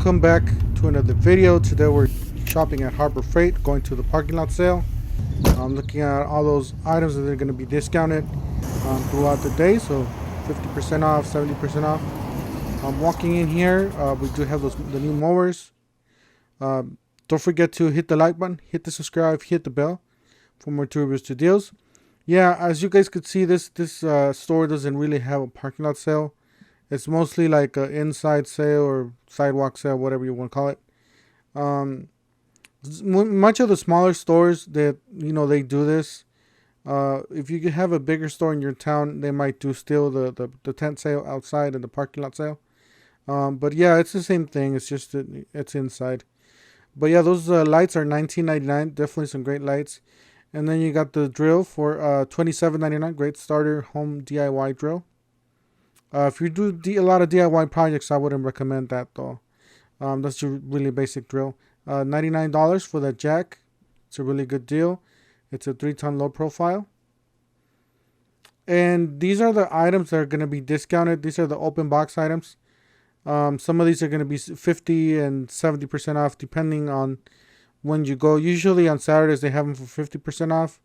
Welcome back to another video. Today we're shopping at Harbor Freight, going to the parking lot sale. I'm looking at all those items that are going to be discounted throughout the day, so 50% off, 70% off. I'm walking in here. We do have the new mowers. Don't forget to hit the like button, hit the subscribe, hit the bell for more tour reviews to deals. Yeah, as you guys could see, this store doesn't really have a parking lot sale. It's mostly like an inside sale or sidewalk sale, whatever you want to call it. Much of the smaller stores that, they do this. If you have a bigger store in your town, they might do still the tent sale outside and the parking lot sale. But yeah, it's the same thing. It's just that it's inside. But yeah, those lights are $19.99. Definitely some great lights. And then you got the drill for $27.99. Great starter home DIY drill. If you do a lot of DIY projects, I wouldn't recommend that though. That's a really basic drill. $99 for that jack. It's a really good deal. It's a 3-ton low profile. And these are the items that are going to be discounted. These are the open box items. Some of these are going to be 50 and 70% off depending on when you go. Usually on Saturdays they have them for 50% off.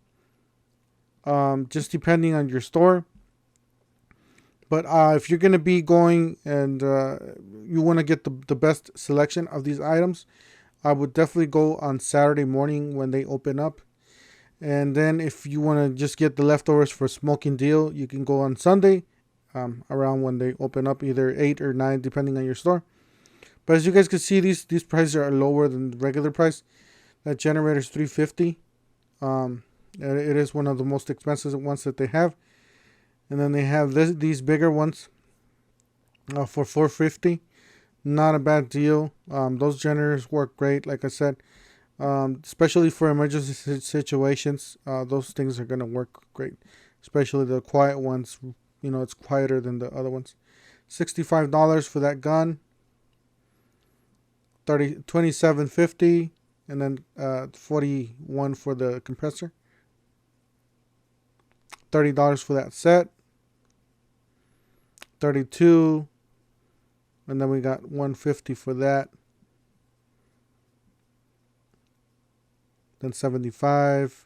Just depending on your store. But if you're going to be going and you want to get the best selection of these items, I would definitely go on Saturday morning when they open up. And then if you want to just get the leftovers for a smoking deal, you can go on Sunday around when they open up, either 8 or 9, depending on your store. But as you guys can see, these prices are lower than the regular price. That generator is $350. It is one of the most expensive ones that they have. And then they have these bigger ones for $450. Not a bad deal. Those generators work great, like I said. Especially for emergency situations, those things are going to work great. Especially the quiet ones. It's quieter than the other ones. $65 for that gun. $27.50. And then $41 for the compressor. $30 for that set. $32, and then we got $150 for that. Then $75.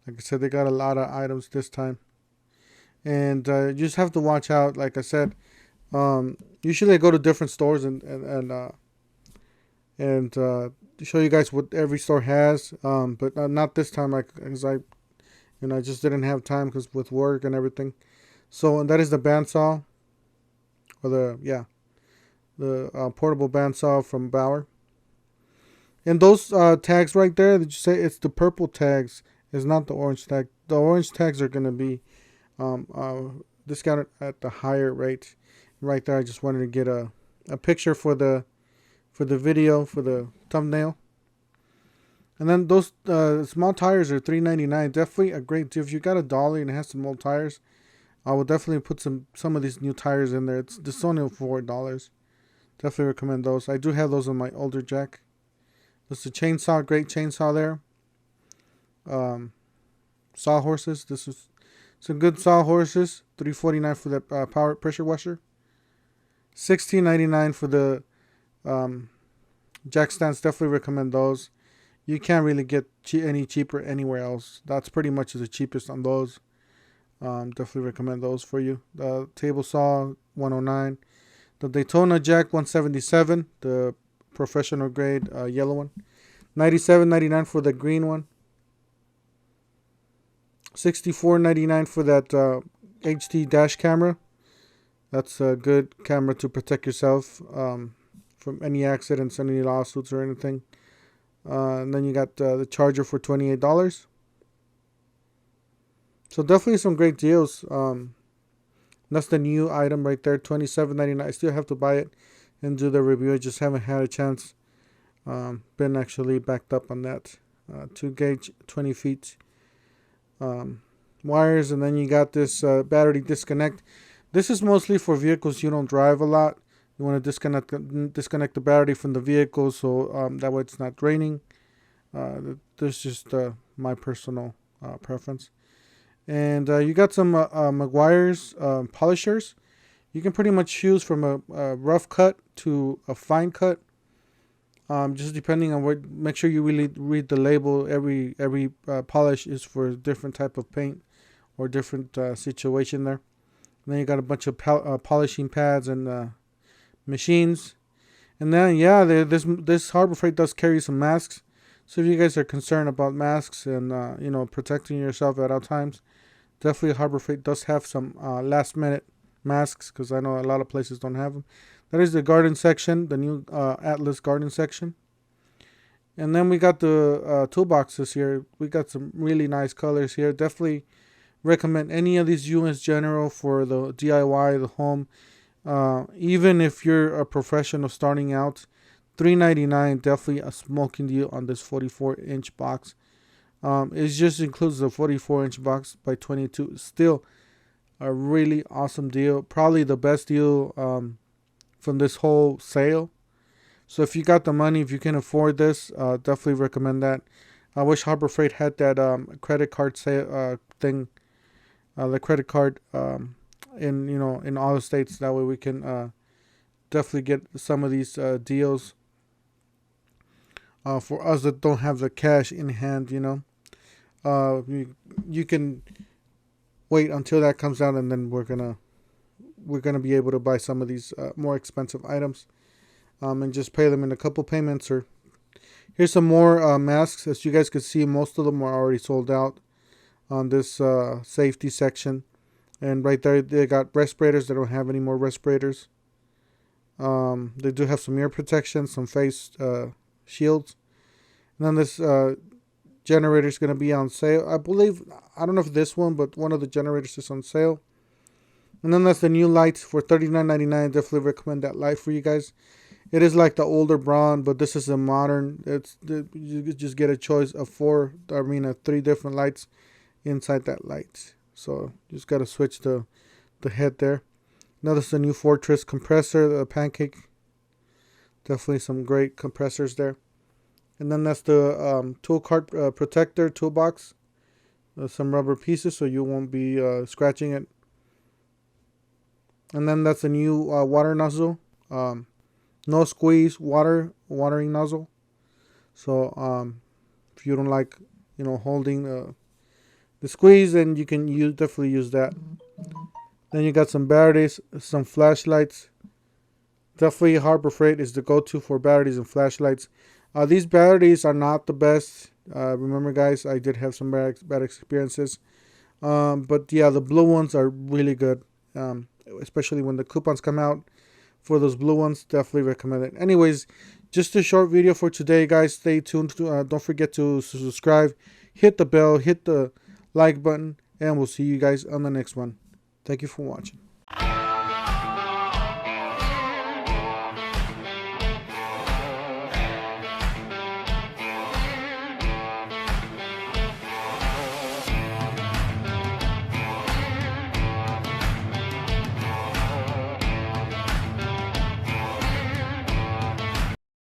Like I said, they got a lot of items this time, and you just have to watch out. Like I said, usually I go to different stores and show you guys what every store has, but not this time, because I just didn't have time because with work and everything. So, and that is the bandsaw, or the portable bandsaw from Bauer. And those tags right there, did you say it's the purple tags? It's not the orange tag. The orange tags are going to be discounted at the higher rate. Right there, I just wanted to get a picture for the video, for the thumbnail. And then those small tires are $3.99. Definitely a great deal. If you got a dolly and it has some old tires, I will definitely put some of these new tires in there. It's only $4. Definitely recommend those. I do have those on my older jack. This is a chainsaw, great chainsaw there. Sawhorses. This is some good sawhorses. $3.49 for the power pressure washer. $16.99 for the jack stands. Definitely recommend those. You can't really get any cheaper anywhere else. That's pretty much the cheapest on those. Definitely recommend those for you. The table saw, $109. The Daytona jack, $177. The professional grade yellow one. $97.99 for the green one. $64.99 for that HD dash camera. That's a good camera to protect yourself from any accidents, any lawsuits or anything. And then you got the charger for $28. So definitely some great deals. That's the new item right there, $27.99. I still have to buy it and do the review. I just haven't had a chance. Been actually backed up on that. 2 gauge, 20 feet wires. And then you got this battery disconnect. This is mostly for vehicles you don't drive a lot. You want to disconnect the battery from the vehicle, so that way it's not draining. This is just my personal preference. And you got some Meguiar's polishers. You can pretty much choose from a rough cut to a fine cut. Just depending on what. Make sure you really read the label. Every polish is for a different type of paint or different situation there. And then you got a bunch of polishing pads and machines. And then yeah, this Harbor Freight does carry some masks. So if you guys are concerned about masks and protecting yourself at all times, definitely Harbor Freight does have some last minute masks, because I know a lot of places don't have them. That is the garden section, the new Atlas garden section. And then we got the toolboxes here. We got some really nice colors here. Definitely recommend any of these US General for the DIY, the home. Even if you're a professional starting out, $3.99, definitely a smoking deal on this 44-inch box. It just includes the 44-inch box by 22. Still a really awesome deal. Probably the best deal from this whole sale. So if you got the money, if you can afford this, definitely recommend that. I wish Harbor Freight had that credit card sale thing, the credit card in all the states. That way we can definitely get some of these deals for us that don't have the cash in hand. You can wait until that comes out, and then we're gonna be able to buy some of these more expensive items, and just pay them in a couple payments. Or here's some more masks. As you guys can see, most of them are already sold out on this safety section. And right there, they got respirators. They don't have any more respirators. They do have some ear protection, some face shields. And then this generator is going to be on sale. I believe, I don't know if this one, but one of the generators is on sale. And then that's the new lights for $39.99. Definitely recommend that light for you guys. It is like the older Braun, but this is a modern. You just get a choice of 3 different lights inside that light. So just got to switch the head there. Now this is a new Fortress compressor, the Pancake. Definitely some great compressors there. And then that's the tool cart protector toolbox. Some rubber pieces so you won't be scratching it. And then that's a new water nozzle. No squeeze watering nozzle. So if you don't like holding the squeeze, then you can definitely use that. Then you got some batteries, some flashlights. Definitely Harbor Freight is the go-to for batteries and flashlights. These batteries are not the best. Remember guys, I did have some bad experiences. But yeah, the blue ones are really good. Especially when the coupons come out for those blue ones. Definitely recommend it. Anyways, just a short video for today guys. Stay tuned. Don't forget to subscribe. Hit the bell. Hit the like button. And we'll see you guys on the next one. Thank you for watching.